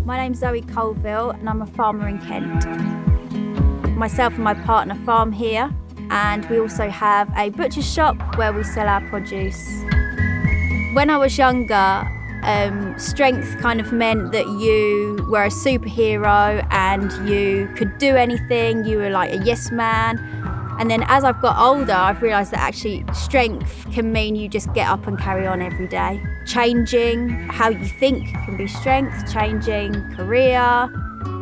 My name's Zoe Colville and I'm a farmer in Kent. Myself and my partner farm here, and we also have a butcher's shop where we sell our produce. When I was younger, strength kind of meant that you were a superhero and you could do anything, you were like a yes man. And then as I've got older, I've realised that actually strength can mean you just get up and carry on every day. Changing how you think can be strength, changing career,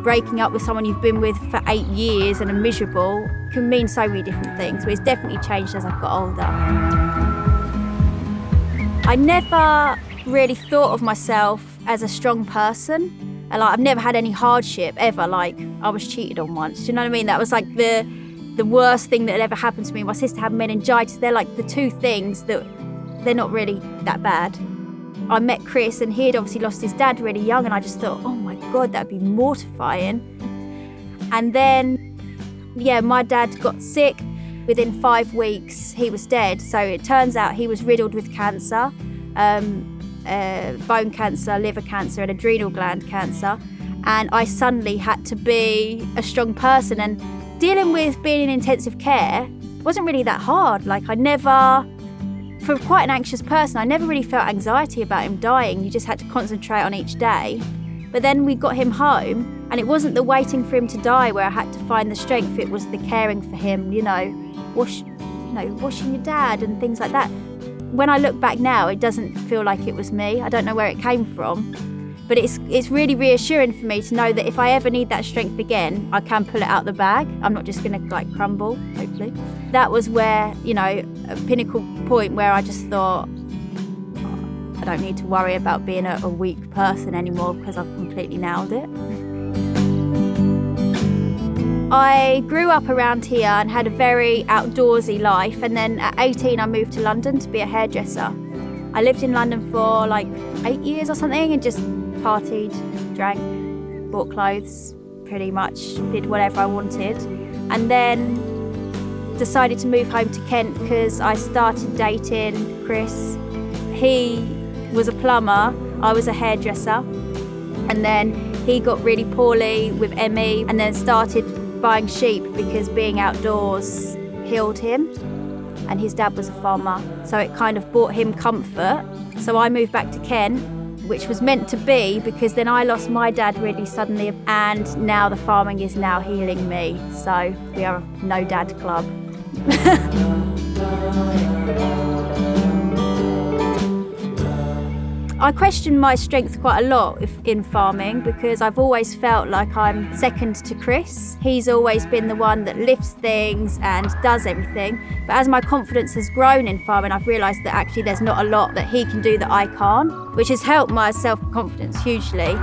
breaking up with someone you've been with for 8 years and are miserable can mean so many different things, but it's definitely changed as I've got older. I never really thought of myself as a strong person. I've never had any hardship ever. Like, I was cheated on once, do you know what I mean? That was like the worst thing that had ever happened to me. My sister had meningitis. They're like the two things that they're not really that bad. I met Chris and he had obviously lost his dad really young, and I just thought, oh my God, that'd be mortifying. And then, my dad got sick. Within 5 weeks, he was dead. So it turns out he was riddled with cancer, bone cancer, liver cancer, and adrenal gland cancer. And I suddenly had to be a strong person. And dealing with being in intensive care wasn't really that hard. Like, for quite an anxious person, I never really felt anxiety about him dying. You just had to concentrate on each day. But then we got him home, and it wasn't the waiting for him to die where I had to find the strength. It was the caring for him, washing your dad and things like that. When I look back now, it doesn't feel like it was me. I don't know where it came from. But it's really reassuring for me to know that if I ever need that strength again, I can pull it out the bag. I'm not just going to crumble, hopefully. That was where, a pinnacle point where I just thought, I don't need to worry about being a weak person anymore because I've completely nailed it. I grew up around here and had a very outdoorsy life, and then at 18 I moved to London to be a hairdresser. I lived in London for 8 years or something and just partied, drank, bought clothes, pretty much did whatever I wanted. And then decided to move home to Kent because I started dating Chris. He was a plumber, I was a hairdresser. And then he got really poorly with ME and then started buying sheep because being outdoors healed him. And his dad was a farmer, so it kind of brought him comfort. So I moved back to Kent, which was meant to be because then I lost my dad really suddenly, and now the farming is now healing me. So we are a no dad club. I question my strength quite a lot in farming because I've always felt like I'm second to Chris. He's always been the one that lifts things and does everything. But as my confidence has grown in farming, I've realised that actually there's not a lot that he can do that I can't, which has helped my self-confidence hugely.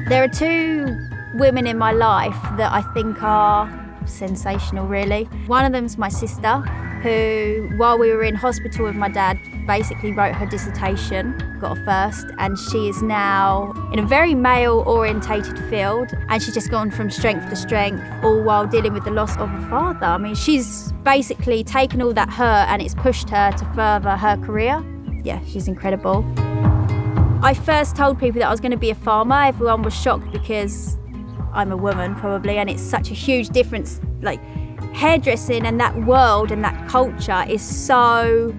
There are 2 women in my life that I think are sensational, really. One of them's my sister, who, while we were in hospital with my dad, basically wrote her dissertation, got a first, and she is now in a very male-orientated field, and she's just gone from strength to strength, all while dealing with the loss of a father. I mean, she's basically taken all that hurt and it's pushed her to further her career. Yeah, she's incredible. I first told people that I was going to be a farmer. Everyone was shocked because I'm a woman, probably, and it's such a huge difference. Like, hairdressing and that world and that culture is so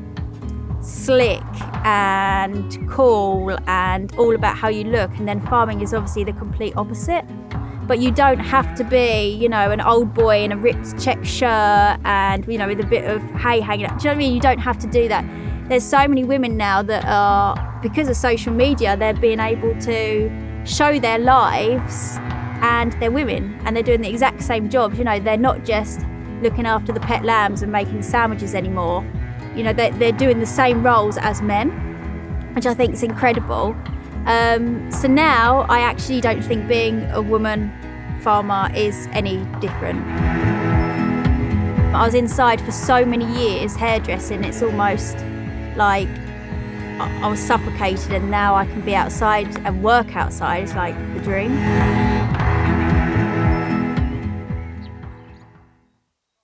slick and cool and all about how you look, and then farming is obviously the complete opposite. But you don't have to be, an old boy in a ripped check shirt and, with a bit of hay hanging out. Do you know what I mean? You don't have to do that. There's so many women now that are, because of social media, they're being able to show their lives, and they're women and they're doing the exact same jobs. They're not just looking after the pet lambs and making sandwiches anymore. They're doing the same roles as men, which I think is incredible. So now I actually don't think being a woman farmer is any different. I was inside for so many years hairdressing, it's almost like I was suffocated, and now I can be outside and work outside. It's like the dream.